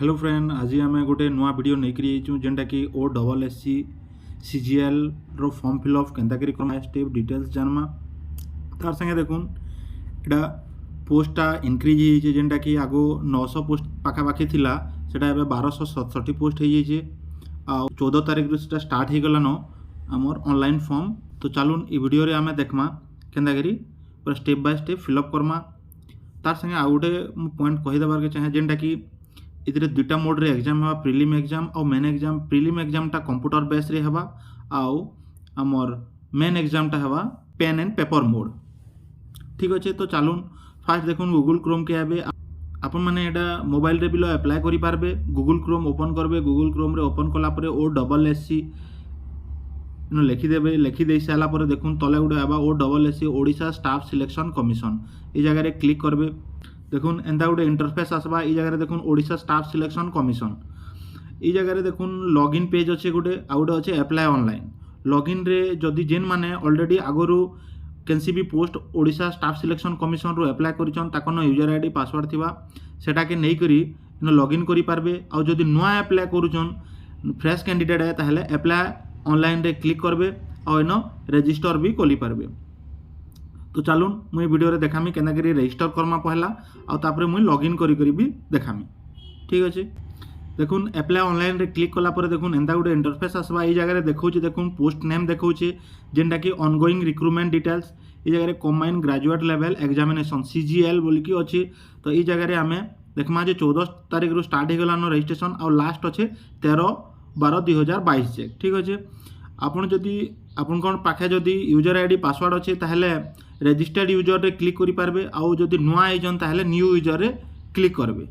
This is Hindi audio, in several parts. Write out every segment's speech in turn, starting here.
हेलो फ्रेंड, आज आम गोटे नुआ वीडियो नहीं जेनटा कि O double S C CGL रो फॉर्म फिलअप केन्ता करी स्टेप डिटेल्स जानमा। तार संगे देखुन एटा पोस्टा इनक्रीज हो जेनटा कि आगो 900 पोस्ट पाखापाखी थिला सेटा एबे 1267 पोस्ट हो जाइए आ 14 तारीख रू सेटा स्टार्ट हो गलान आमर ऑनलाइन फॉर्म। तो चलून ई वीडियो रे आमे देखमा केन्ता करी पूरा step by step fill up Karma. तार संगे आ गोटे पॉइंट कहीदेबार के चाहे जेनटा कि इधर दुईटा मोड रे एग्जाम है, प्रिलिम एग्जाम और मेन एग्जाम। प्रिलिम एग्जाम टा कंप्यूटर बेस रे हवा आउ आमर मेन एग्जाम टा हवा पेन एंड पेपर मोड। ठीक अच्छे, तो चलून फास्ट देखुन गूगल क्रोम के आबे आपन माने एटा मोबाइल रे बिलो अप्लाई करि पारबे। गूगल क्रोम ओपन करबे, गूगल क्रोम रे ओपन कला परे ओ डबल एस सी लिखी देबे। लिखी दे सारा पर देखुन तले गुडे आबा O double S C Odisha staff selection commission ई जगह रे क्लिक करबे। देखुन एंता गोटे इंटरफेस आसबा। ई जगह देखुन ओडिशा स्टाफ सिलेक्शन कमिशन ई जगह देखुन लॉगिन पेज अच्छे गोटे आ गोटे अच्छे अप्लाई ऑनलाइन। लॉगिन रे जदि जेन माने ऑलरेडी आगरू केनसी भी post Odisha staff selection commission रो अप्लाई करिछन ताकन यूजर आईडी पासवर्ड थिबा सेटा के नै करी इन लॉगिन करि पारबे। आ जदि नुआ अप्लाई करूछन फ्रेश कैंडिडेट है ताहले अप्लाई ऑनलाइन रे क्लिक करबे और इन रजिस्टर भी करि पारबे। तो चलून मुई वीडियो रे देखामी केना करी रजिस्टर करमा पहला आ तापरे मुई लॉगिन करी करी भी देखामी। ठीक अच्छे, देखुन अप्लाई ऑनलाइन रे क्लिक कला पर देखुन एंता गोटे इंटरफेस आसबा। ई जगह देखौछि देखुन पोस्ट नेम देखौछि जेनटा कि ऑनगोइंग रिक्रूटमेंट डिटेल्स। ई जगह combine graduate level examination CGL बोली कि अछि। तो ई जगह रे आमे देखमा जे 14 तारीख रो स्टार्ट हो गलानो रजिस्ट्रेशन और लास्ट अच्छे 13/12/2022 चेक। ठीक अच्छे, आपन जदि आपन कोन पाखे जदि यूजर आईडी पासवर्ड अच्छे ताहले रजिस्टर्ड यूजर रे क्लिक करि पारबे। आउ जदि नुआ आइजन ताहले न्यू यूजर रे क्लिक करबे।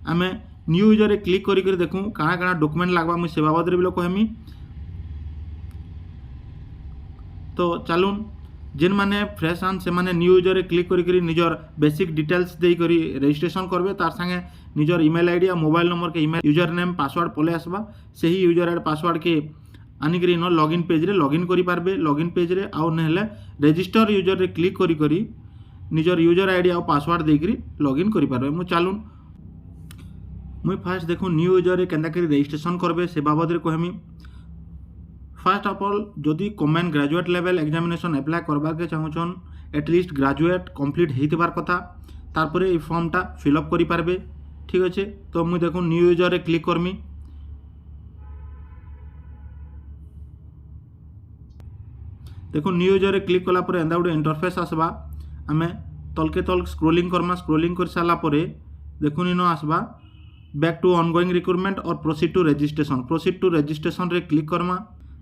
आमे न्यू यूजर रे क्लिक करि करि देखु काना काना डॉक्यूमेंट लागबा मुई से बाबद रे बिलो कहमी। तो चलून जेन माने फ्रेश आन से माने न्यू यूजर रे क्लिक करि करि निजर बेसिक डिटेल्स देई करि रजिस्ट्रेशन करबे। तार संगे निजर ईमेल आईडी आ मोबाइल नंबर के ईमेल यूजर नेम पासवर्ड पले आसबा। सही यूजर आईडी पासवर्ड के आनिकरी न लॉगिन पेज रे लॉगिन करि पारबे। लॉगिन पेज रे आउ नहेले रजिस्टर यूजर रे क्लिक करि करि निजर यूजर आईडी आ पासवर्ड देई करि लॉगिन करि पारबे। मु चलून मुई फास्ट देखु न्यू यूजर रे केनता करी रजिस्ट्रेशन करबे से बाबद रे कहमी। फास्ट ऑफ ऑल जदि common graduate level examination apply करबार के चाहुछन एटलिस्ट ग्रेजुएट कंप्लीट हेतिबार कथा तारपरे ई फॉर्म टा फिलअप करि पारबे। ठीक अच्छे, तो मुई देखु न्यू यूजर रे क्लिक करमी। देखो न्यू यूजर रे क्लिक कला परे एंदा गोटे इंटरफेस आसबा। आमे तलके तल स्क्रोलिंग करमा। स्क्रोलिंग कर साला परे देखुन इनो आसबा बैक टू ऑनगोइंग रिक्रूटमेंट और proceed to registration. Proceed to registration रे क्लिक करमा।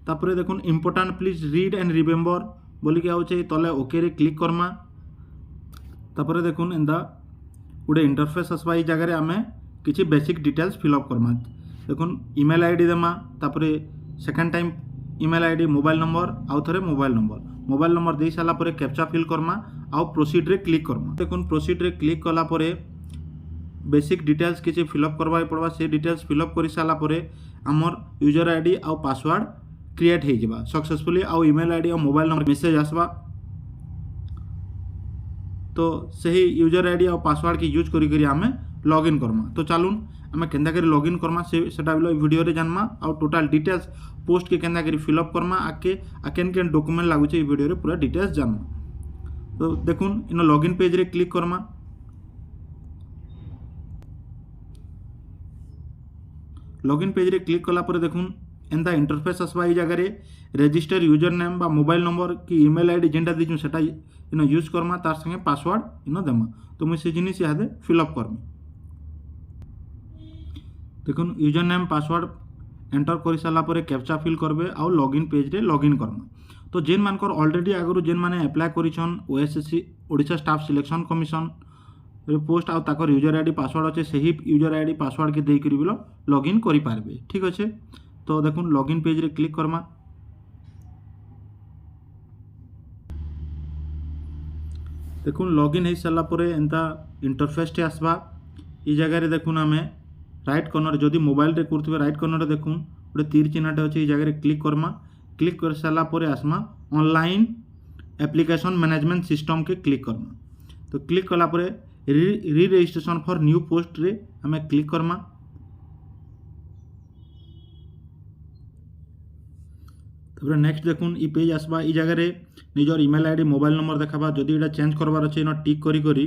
तापरे देखुन important please read and remember बोली के आउचे तले ओके रे क्लिक करमा। तापरे देखुन एंदा गोटे इंटरफेस आसबा। ई जगह रे आमे किछि बेसिक डिटेल्स फिलअप करमा। देखुन ईमेल आईडी देमा, तापरे second time email ID mobile number आउ थरे मोबाइल नंबर दे साला परे कैप्चा फिल करमा आउ प्रोसीड रे क्लिक करमा। देखुन प्रोसीड रे क्लिक कला परे बेसिक डिटेल्स किछि फिलअप करबा पड़वा। से डिटेल्स फिलअप करि साला परे हमर यूजर आईडी आउ पासवर्ड क्रिएट हे जिबा सक्सेसफुली आउ ईमेल आईडी आउ मोबाइल नंबर मैसेज आसबा। तो सही यूजर आईडी आउ पासवर्ड के यूज करि करि हमें लॉगिन करमा। तो चलून आमे केनता करी लॉगिन करमा सेटा बिलो वीडियो रे जानमा आउ टोटल डिटेल्स पोस्ट के केनता करी फिलअप करमा आके केन केन डॉक्यूमेंट लागु छे वीडियो रे पूरा डिटेल्स जानमा। तो देखुन इन लॉगिन पेज रे क्लिक करमा। लॉगिन पेज रे क्लिक कला पर देखुन एंता इंटरफेस आसबा। ई जगह रे रजिस्टर यूजर नेम बा मोबाइल नंबर की ईमेल आईडी जेंटा दिजु सेटा इन यूज करमा। तार संगे पासवर्ड इन देमा। तो मुई से जिनिस यादे फिलअप करमी। देखुन यूजर नेम पासवर्ड एंटर कर सारा पर कैप्चा फिल करबे आउ लॉगिन पेज रे लॉगिन करमा। तो जेन मानकर ऑलरेडी आगु जेन माने अप्लाई करिछन OSSC Odisha staff selection commission रे पोस्ट आउ ताकर यूजर आईडी पासवर्ड अच्छे सही यूजर आईडी पासवर्ड के देई करी बिलो लॉगिन करि पारबे। ठीक अच्छे, तो देखुन लॉगिन पेज रे क्लिक करमा। देखुन लॉगिन हे साला परे एंता इंटरफेस टे आसबा। ई जगह रे देखुन आमे राइट कॉर्नर जदि मोबाइल रे करथबे राइट कॉर्नर रे देखुन गोटे तीर चिन्हटे अच्छे। ई जगह रे क्लिक करमा। क्लिक कर साला परे आसमा ऑनलाइन एप्लिकेशन मैनेजमेंट सिस्टम के क्लिक करमा। तो क्लिक कला परे री रजिस्ट्रेशन फॉर न्यू पोस्ट रे हमें क्लिक करमा। तापर नेक्स्ट देखुन ई पेज आसबा ई जगह रे निजर ईमेल आईडी मोबाइल नंबर देखाबा जदि एटा चेंज करबार अच्छे न टिक करी करी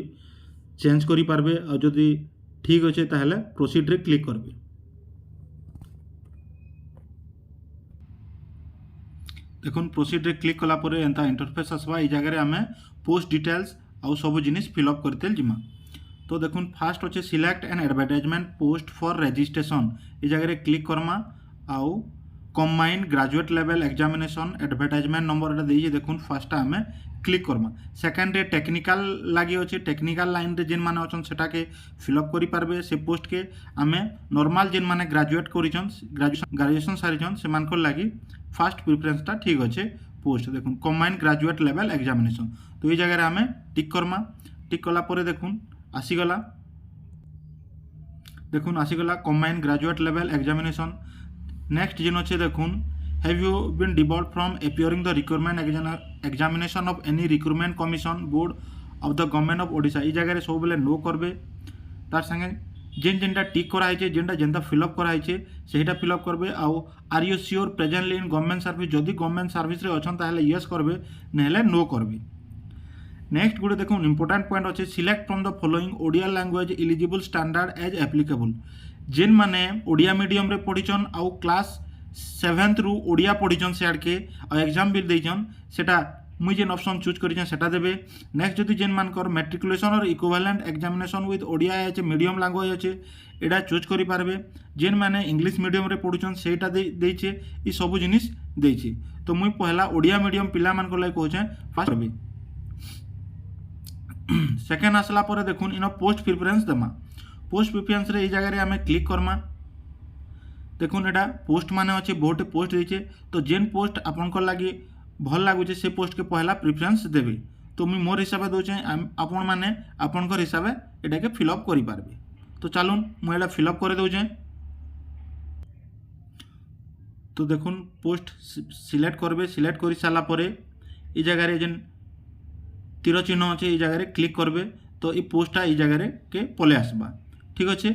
चेंज करि पारबे आ जदि ठीक अच्छे ताहले प्रोसीड रे क्लिक करबे। देखुन प्रोसीड रे क्लिक कला परे एंता इंटरफेस आसबा ई जगह रे आमे पोस्ट डिटेल्स आउ सब जिनिस फिलअप करतेल जिमा। तो देखुन फास्ट अच्छे select an advertisement post for registration ई जगह रे क्लिक करमा आउ combined graduate level examination advertisement number एटा देइजे देखुन फास्ट आमे क्लिक करमा। सेकेंड रे टेक्निकल लागि अछि टेक्निकल लाइन रे जेन माने अछन सेटा के फिलअप करि पारबे से पोस्ट के आमे नॉर्मल जेन माने ग्रेजुएट करिछन ग्रेजुएशन सारिछन से मानकर लागि फास्ट प्रेफरेंस ता ठीक अच्छे पोस्ट देखुन कंबाइंड ग्रेजुएट लेवल एग्जामिनेशन। तो ये जगह आमे टिक करमा टिक कला परे देखुन आसीगला देखुन आसीगला combined graduate level examination. Next जेन अच्छे देखुन have you been debarred from appearing the recruitment examination of any recruitment commission board of the government of Odisha ई जगह सब बेले नो करबे तार संगे जेन जेनटा टिक कराइछे जेनटा जेनता फिलअप कराइछे सेटा फिलअप करबे आउ are you sure presently in government service जदि गवर्नमेंट सर्विस रे अछन ताहले यस करबे नहेले नो करबे। नेक्स्ट गुटे देखुन इंपोर्टेंट पॉइंट अच्छे select from the following Odia language eligible standard as applicable जेन माने ओडिया मीडियम रे पढ़ीछन आउ क्लास 7th रु ओडिया पढ़ीछन से आड़के आ एग्जाम भी देछन सेटा मुई जेन ऑप्शन चूज करिछन सेटा देबे। नेक्स्ट जदि जेन मानकर मैट्रिकुलेशन और इक्विवेलेंट एग्जामिनेशन विथ ओडिया अछि मीडियम लैंग्वेज अछि एडा चूज करि पारबे। जेन माने इंग्लिश मीडियम रे पढ़ुछन सेटा देइछे ई सब जिनिस देइछे। तो मुई पहला ओडिया मीडियम पिला मानकर लागि कहछे फास्ट करबे। सेकेंड आसला परे देखुन इन पोस्ट प्रिफरेंस देमा पोस्ट प्रिफरेंस रे ई जगह रे आमे क्लिक करमा देखुन एटा पोस्ट माने अछि बहुत पोस्ट देइछे। तो जेन पोस्ट आपनकर लागि भल लागुचे से पोस्ट के पहला प्रिफरेंस देबे। तो मुई मोर हिसाब से दोचे आपन माने आपनकर हिसाब एटा के फिलअप करि पारबे। तो चलुन मुई एटा फिलअप करे दोचे। तो देखुन पोस्ट सिलेक्ट करबे सिलेक्ट करि साला परे ई जगह रे जेन तीर चिन्ह अच्छे ई जगह रे क्लिक करबे तो ई पोस्टा ई जगह रे के पले आसबा ठीक अच्छे।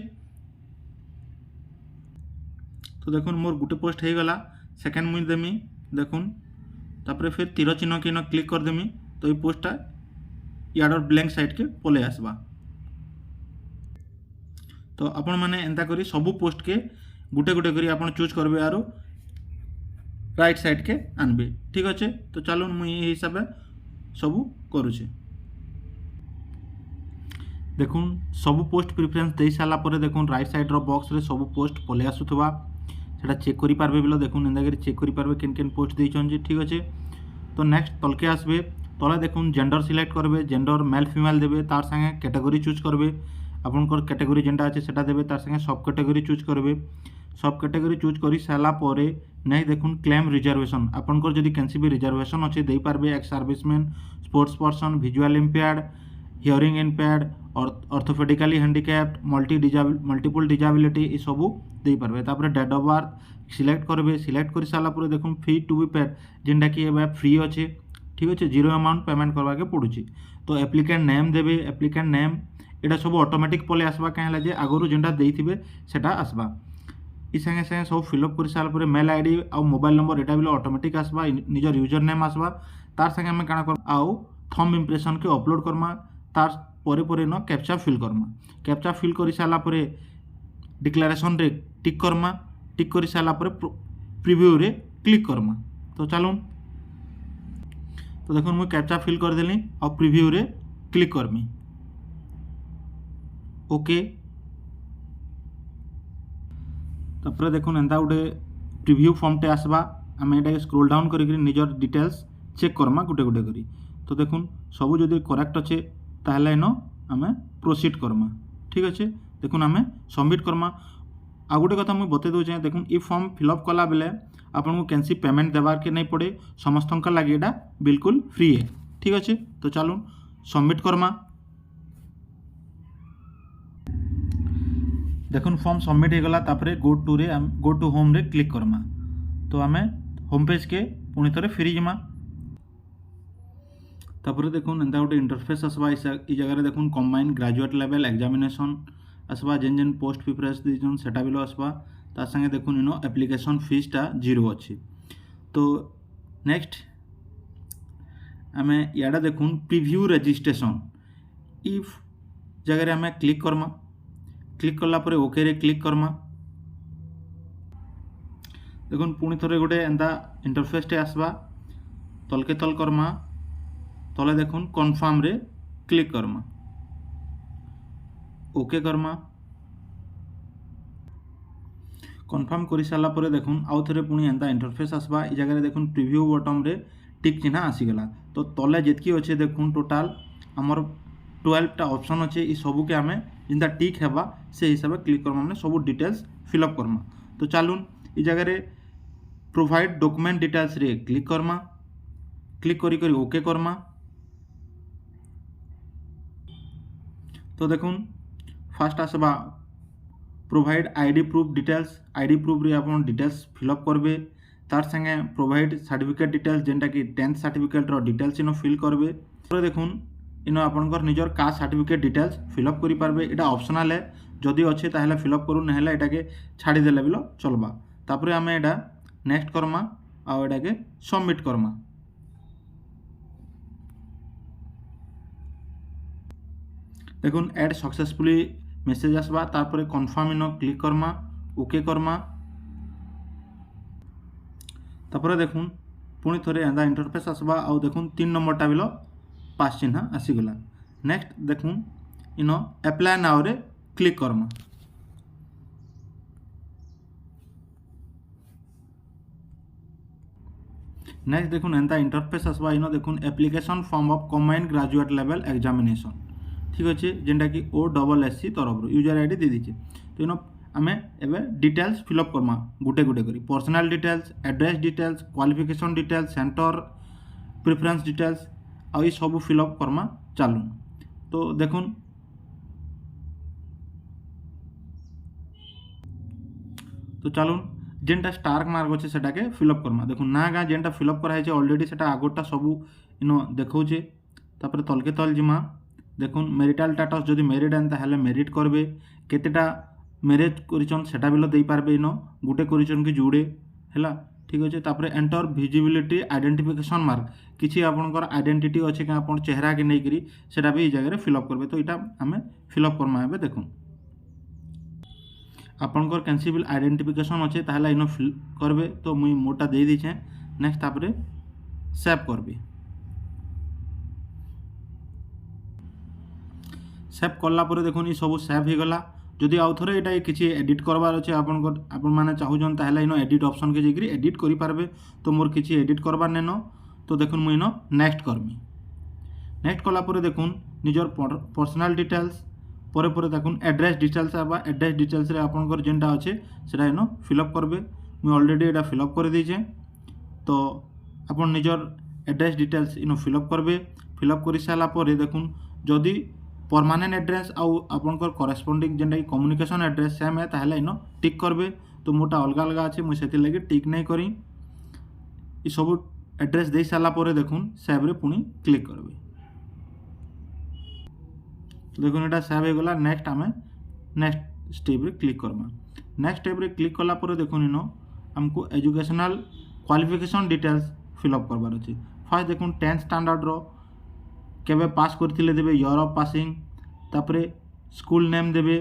तो देखुन मोर गुटे पोस्ट हो गला सेकेंड मुई देमी देखुन तापर फिर तीर चिन्ह के न क्लिक कर देमी तो ये पोस्टा याडर ब्लैंक साइड के पले आसबा। तो आपण माने एंता करी सबू पोस्ट के गुटे गुटे करी आपण चूज करबे आरो राइट साइड के आनबे ठीक अच्छे। तो चलून मुई ये हिसाब सबू करुचे। देखुन सबू पोस्ट प्रिफरेंस दे सारा पर देखुन राइट साइड रो बॉक्स रे सबू पोस्ट पले आसुथबा सेटा चेक करि पारबे बिलो देखुन एंदा करी चेक करि पारबे केन केन पोस्ट देइछन जे ठीक अच्छे। तो नेक्स्ट तलके आसबे तले देखुन जेंडर सिलेक्ट करबे जेंडर मेल फीमेल देबे तार संगे कैटेगरी चूज करबे आपनकर कैटेगरी जेंटा আছে সেটা দেবে তার সঙ্গে সব ক্যাটাগরি চুজ করবে সব ক্যাটাগরি চুজ করি সারা পরে নেই দেখুন ক্লেম রিজার্ভেশন आपनकर যদি कैंसी भी रिजर्वेशन আছে দেই পারবে এক serviceman sports person visual impaired hearing impaired और ऑर्थोपेडिकली हैंडिकैप्ड मल्टीपल डिजाबिलिटी ये सबू दे पारबे। तापर डेट ऑफ बर्थ सिलेक्ट करबे सिलेक्ट कर सारा पर देखुन फी टू बी पेड जेनटा कि ए फ्री अच्छे ठीक अच्छे जीरो अमाउंट पेमेंट करवा के पड़ुची। तो एप्लिकेंट नेम देबे एप्लिकेंट नेम एटा सब ऑटोमेटिक पले आसबा कहीं जे आगरू जेनटा देइथिबे सेटा आसबा ई संगे संगे सब फिलअप कर सारा पर मेल आईडी आ मोबाइल नंबर एटा भी ऑटोमेटिक आसबा निजर यूजर नेम आसबा तार संगे हमें काना कर आउ थंब इंप्रेशन के अपलोड करमा तार परे परे न कैप्चा फिल करमा कैप्चा फिल कर सारा पर डिक्लेरेशन रे टिक करमा टिक कर सारा पर प्रीव्यू रे क्लिक करमा। तो चलून तो देखो मुझे कैप्चा फिल कर देली और प्रीव्यू रे क्लिक करमी ओके। तापर देखो एंता गोटे प्रीव्यू फॉर्म टे आसबा आम एटा स्क्रोल डाउन करी निजर डिटेल्स चेक करमा गुटे गुटे करी। तो देखुन सबू जदि करेक्ट अच्छे ताहले इन आम प्रोसीड करमा ठीक अच्छे। देखुन आम सबमिट करमा आ गोटे कथा मुझे बते दूचे देखुन ई फॉर्म फिलअप कला बेले आपन को कैंसी पेमेंट देवार के नहीं पड़े समस्त लगे एटा बिल्कुल फ्री है ठीक अच्छे। तो चलून सबमिट करमा देखुन फॉर्म सबमिट हो गला तापरे गो टू होम रे क्लिक करमा। तो आम होम पेज के पुणी थे फेरी जिमा तापर देखुन एंता गोटे इंटरफेस आसबा ई जगह देखुन कंबाइंड ग्रेजुएट लेवल एग्जामिनेशन आसबा जेन जेन पोस्ट प्रिफरेंस दीजन सेटा भी आसबा तार संगे देखुन इन एप्लिकेशन फीसटा 0 अच्छे। तो नेक्स्ट आम इे देखुन प्रिव्यू रजिस्ट्रेशन इफ जगह आम क्लिक करमा क्लिक कलापर ओके रे क्लिक करमा देखुन पुणी थे गोटे एंता इंटरफेसटे आसवा तलके तल करमा तले देखुन कन्फर्म रे click Karma okay Karma confirm कर सारापर देखुन आउ थे पुणी एंता इंटरफेस आसवा ये जगह देखुन प्रिव्यू बटन रे टिक चिन्ह आसीगला तो तले जितकी अच्छे देखुन टोटाल आमर 12टा ऑप्शन अच्छे ये सबू के आम जिनता टिक है से हिसाब से क्लिक करमा मैंने सब डिटेल्स फिलअप करमा तो चलून ये जगह प्रोवाइड डॉक्यूमेंट डिटेल्स रे क्लिक करमा क्लिक करी करी ओके करमा तो देखुन फास्ट आसवा provide ID proof details ID proof रे आपन डिटेल्स फिलअप करबे तार संगे प्रोवाइड सर्टिफिकेट डिटेल्स जेनटा कि 10th सर्टिफिकेट रो डिटेल्स इनो फिल करबे तो देखुन इनो आपनकर निजर कास्ट सर्टिफिकेट डिटेल्स फिलअप करि पारबे एटा ऑप्शनल है जदि अच्छे ताहले फिलअप करू नहेला एटा के छाड़ी देले बिलो चलबा तापरे आमे एटा नेक्स्ट करमा आ एटा के सबमिट करमा देखुन ऐड सक्सेसफुली मेसेज आसबा तापरे कन्फर्म इनो क्लिक करमा ओके करमा तापरे देखुन पुणी थोड़े एंदा इंटरफेस आसबा आउ देखुन 3 नंबरटा बिलो पास चिन्ह आसीगला नेक्स्ट देखुन इनो अप्लाई नाउ रे क्लिक करमा नेक्स्ट देखुन एंता इंटरफेस आसबा इनो देखुन application form of combined graduate level examination ठीक अच्छे जेनटा कि OSSC तरफ यूजर आईडी दे दीजिए तो इनो आम एवं डिटेल्स फिलअप करमा गुटे गुटे करी personal details address details qualification details centre preference details आ ये सब फिलअप करमा चालू तो देखुन तो चलून जेनटा स्टार मार्क अच्छे सेटा के फिलअप करमा देखुन ना गाँ जेनटा फिलअप कराई ऑलरेडी सेटा आगोटा सबू इनो देखौचे तापर तलके तल जिमा देखुन मेरिटाल स्टेटस जदि मेरिट एंता हेले मेरिट करबे केतेटा मैरिज करिचन सेटा बिलो देई पारबे इनो गुटे करिचन कि जुड़े हैला ठीक अच्छे तापर एंटर विजिबिलिटी आइडेंटिफिकेशन मार्क किसी आपनकर आइडेंटिटी अच्छे कि आपन चेहरा के नहीं करी सेटा भी जगह फिलअप करबे तो इटा आमे फिलअप करमा हेबे देखुन आपनकर कैंसिबल आइडेंटिफिकेशन अच्छे ताहला इनो फिल करबे तो मुई मोटा दे दीछे नेक्स्ट तापर सेव करबे सेव कला देखुन ये सब सेव हो गला जदि आउ थे ये किसी एडिट करवार अच्छे आपण मैंने चाहून ताहले इनो एडिट ऑप्शन के जाकरी एडिट करि पारबे तो मोर किसी एडिट करवार नेन तो देखुन मुई इनो नेक्स्ट करमी नेक्स्ट कला देखुन निजर पर्सनल डिटेल्स पर देखुन एड्रेस डिटेल्स आबा एड्रेस डिटेल्स रे आपनकर जेनटा अच्छे सेटा इनो फिलअप करबे मुई ऑलरेडी एटा फिलअप कर दीचे तो आपन निजर एड्रेस डिटेल्स इनो फिलअप करबे फिलअप कर सारा पर देखुन जदि परमानेंट एड्रेस आउ आपनकर करेस्पोंडिंग जेनटा कम्युनिकेशन एड्रेस सेम है ताहले इनो टिक करबे तो मोटा अलग अलग अच्छे मुझे सेति लगे टिक नहीं करी ये सब एड्रेस दे सारा पर देखुन सेव रे पुणी क्लिक करबे तो देखुन एटा सेव हो गला नेक्स्ट आमे नेक्स्ट स्टेप रे क्लिक करमा नेक्स्ट स्टेप रे क्लिक कला पर देखुन इनो हमको एजुकेशनल क्वालिफिकेशन डिटेल्स फिलअप करबार अछि फर्स्ट देखुन 10th स्टैंडर्ड रो केबे पास करथिले देबे ईयर ऑफ पासिंग तापरे स्कूल नेम देबे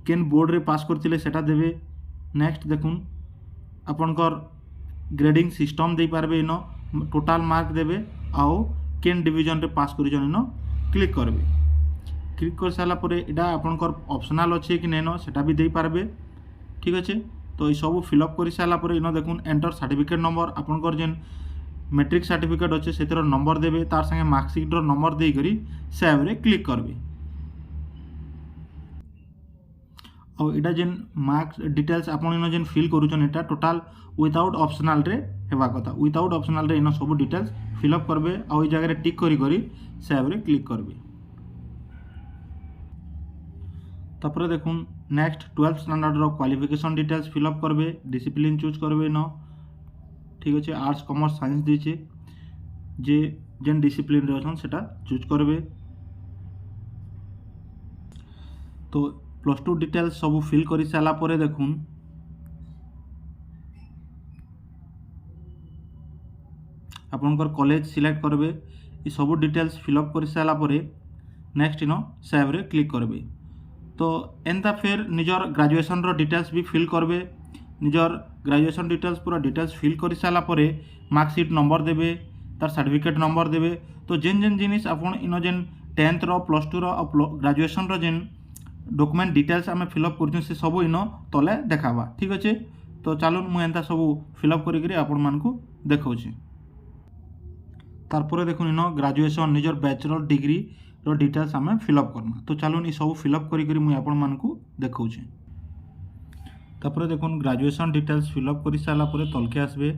केन बोर्ड रे पास करथिले सेटा देबे नेक्स्ट देखुन आपनकर ग्रेडिंग सिस्टम दे पारबे इनो टोटल मार्क देबे आउ केन डिवीजन रे पास करिजन इनो क्लिक करबे क्लिक कर साला परे एटा आपनकर ऑप्शनल अच्छे कि नेनो सेटा भी दे पारबे ठीक अच्छे तो ये सब फिलअप कर सारा पर इनो देखुन एंटर सर्टिफिकेट नंबर आपनकर जेन मैट्रिक सर्टिफिकेट अच्छे से नंबर देवे तार संगे मार्कसीट नंबर दे करी सेव रे क्लिक करबे और इटा जेन मार्क्स डिटेल्स आपन इनो जेन फिल करूछन एटा टोटल विदाउट ऑप्शनल रे हेबा कथा विदाउट ऑप्शनल रे इनो सब डिटेल्स फिलअप करबे और ई जगह रे टिक करी करी सेव रे क्लिक करबे तापर देखुन नेक्स्ट 12th स्टैंडर्ड रो क्वालिफिकेशन डिटेल्स फिलअप करबे डिसिप्लिन चूज करबे इनो ठीक अच्छे आर्ट्स कॉमर्स साइंस दीचे जे जेन डिसिप्लिन रे अछन सेटा चूज करबे तो +2 डिटेल्स सब फिल करि साला परे देखुन आपनकर कॉलेज सिलेक्ट करबे ये सब डिटेल्स फिलअप कर सारा पर नेक्स्ट इन सेव रे क्लिक करबे। तो एंता फिर निजर ग्रेजुएशन रो डिटेल्स भी फिल करबे। निजर ग्रेजुएशन डिटेल्स पूरा डिटेल्स फिल कर सारा पर मार्कशीट नंबर देबे तार सर्टिफिकेट नंबर देबे। तो जेन जेन जिनिस आपन इन जेन 10th रो +2 रो ग्रेजुएशन रो जेन डॉक्यूमेंट डिटेल्स आम फिलअप कर से सब इन तले देखाबा। ठीक अच्छे तो चलो मुझे एंता सब फिलअप करी आपण मानकु देखौछि। तारपर देखुन इन ग्रेजुएशन निजर बैचलर डिग्री रो डिटेल्स आम फिलअप करना। तो चलो ये सब फिलअप करी मुझे आपण मानकु देखौछि। तापर देखुन ग्रेजुएशन डिटेल्स फिलअप कर सारा पर तलके आसबे।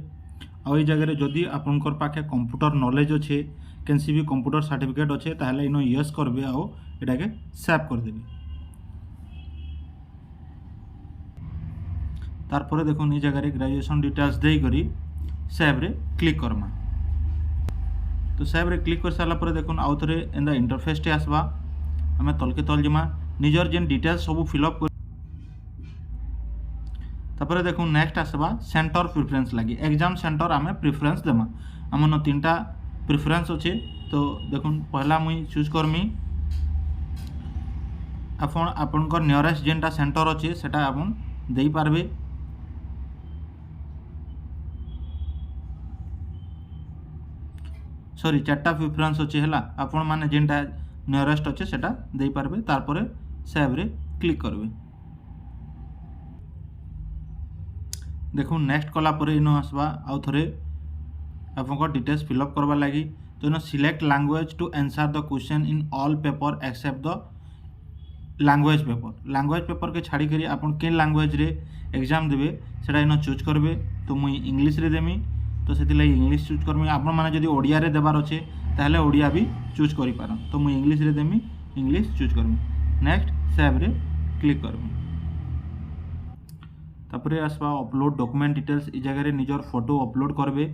आ जगह जदि आपनकर पाखे कंप्यूटर नॉलेज अच्छे केनसी भी कंप्यूटर सर्टिफिकेट अच्छे ताहले इन यस करबे आउ एटाके सेव कर देबे। तारपर देखुन ये जगह ग्रेजुएशन डिटेल्स दे करी सेव रे क्लिक करमा। तो सेव रे क्लिक कर सारा पर देखुन आउ थरे एंदा इंटरफेस टे आसबा। आमे तलके तल जमा निजर जेन डिटेल्स सब फिलअप कर। तापर देखुन नेक्स्ट आसबा सेंटर प्रिफरेंस लगी एग्जाम सेंटर आमे प्रिफरेंस देमा। आमन 3टा प्रिफरेंस अच्छे। तो देखुन पहला मुई चूज करमी आपनकर नियरेस्ट जेनटा सेंटर अच्छे सेटा आपन देई पारबे। सॉरी 4टा प्रिफरेंस अच्छे है आपण मैंने जेनटा नियरेस्ट अच्छे सेटा देई पारबे। तारपर सेव रे क्लिक करबे। देखुन नेक्स्ट कला पर इन आसबा आउ थरे आपनकर डिटेल्स फिलअप करबा लगी। तो इन select language to answer the question in all paper except the language paper के छाड़ी करी आपन के लैंग्वेज रे एग्जाम देबे सेटा इन चूज करबे। तो मुई इंग्लिश रे देमी तो से इंग्लिश चूज करमी। आपण माने जदि ओडिया रे देबार अच्छे ताहले ओडिया भी चूज करि पारन। तो मुई इंग्लिश रे देमी इंग्लिश चूज करमी। नेक्स्ट सेव रे क्लिक करमी। तापर आसबा अपलोड डॉक्यूमेंट डिटेल्स ई जगह रे निजर फोटो अपलोड करबे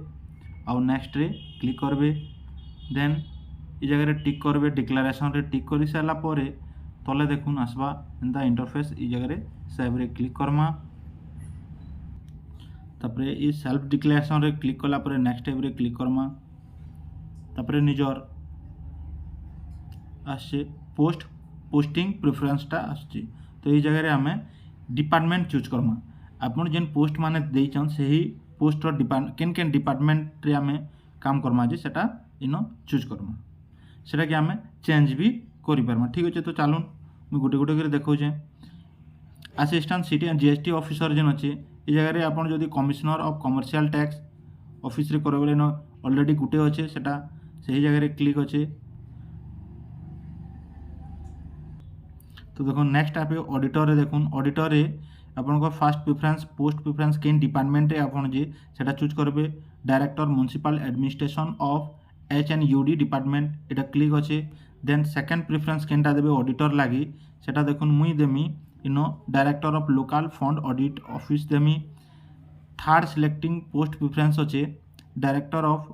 आउ नेक्स्ट रे क्लिक करबे। देन ई जगह रे टिक करबे डिक्लेरेशन रे टिक कर सारा पर तले देखुन आसबा एंता इंटरफेस ई जगह रे सेव रे क्लिक करमा। तापर ये सेल्फ डिक्लेरेशन रे क्लिक कला पर नेक्स्ट टैब रे क्लिक करमा। तापर निजर आसे पोस्टिंग प्रिफरेंसटा आछि। तो ये जगह रे हमें डिपार्टमेंट चूज करमा। आपन जेन पोस्ट माने देइछन सेही पोस्ट रो केन डिपार्टमेंट रे हमें काम करमा जे सेटा इन चूज करमा। सेटा कि हमें चेंज भी करि पारमा। ठीक अछि तो चलून मु गुटे गुटे कर देखौछे। Assistant CT and GST officer जेन अछि ये जगह रे आपन जदि commissioner of commercial tax office रे करबे न ऑलरेडी गुटे अच्छे सेटा सही जगह रे क्लिक अच्छे। तो देखो नेक्स्ट आप ऑडिटर रे देखुन ऑडिटर रे आपन को फर्स्ट प्रेफरेंस पोस्ट प्रेफरेंस केन डिपार्टमेंट रे आपन जे सेटा चूज करबे। Director municipal administration of H and UD department एटा क्लिक अच्छे। देन सेकंड प्रेफरेंस केनटा देबे ऑडिटर लागी सेटा देखुन मुई देमी इनो director of local fund audit office देमी। थर्ड सिलेक्टिंग पोस्ट प्रेफरेंस अच्छे डायरेक्टर ऑफ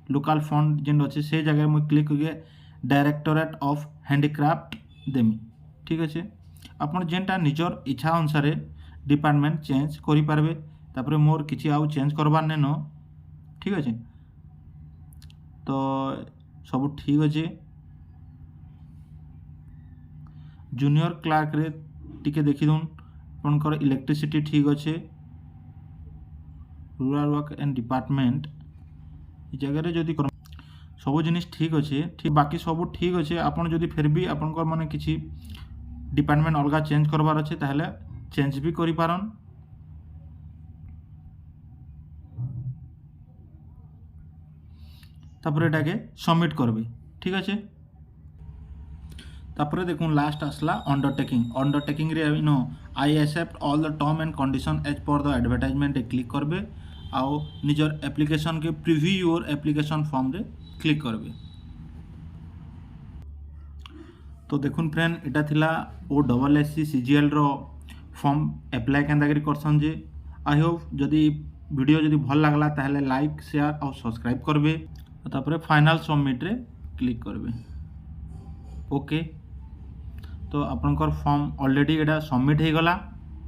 लोकल फंड जेन अच्छे से जगह मुई क्लिक करके डायरेक्टोरेट ऑफ हैंडीक्राफ्ट देमी। ठीक अच्छे आपन जेनटा निजर इच्छा अनुसार डिपार्टमेंट चेंज करि पारबे। तापर मोर किछि आउ चेंज करबार नै न। ठीक अच्छे तो सब ठीक अच्छे। जूनियर क्लार्क रे टिके देखि दून आपनकर इलेक्ट्रिसिटी ठीक अच्छे। रूरल वर्क एंड डिपार्टमेंट ई जगह रे जदि सब जिनिस ठीक अच्छे ठीक बाकी सब ठीक अच्छे। आपन जदि फिर भी आपनकर माने किछि डिपार्टमेंट अलगा चेंज करबार अच्छे ताहले चेंज भी करि पारन। तापर एटाके सबमिट करबे। ठीक अच्छे तापर देखुन लास्ट आसला अंडरटेकिंग रे no I accept all the term and condition as per the advertisement click करबे आउ निजर एप्लिकेशन के प्रिव्यू योर एप्लिकेशन फॉर्म रे क्लिक करबे। तो देखुन फ्रेंड एटा थिला OSSC CGL रो फॉर्म अप्लाई केनता करी करसन जे। आई होप जदि वीडियो जदि भल लागला ताहले लाइक शेयर और सब्सक्राइब करबे। तापर फाइनल सबमिट रे क्लिक करबे। ओके तो आपनकर फॉर्म ऑलरेडी एटा सबमिट हो गला।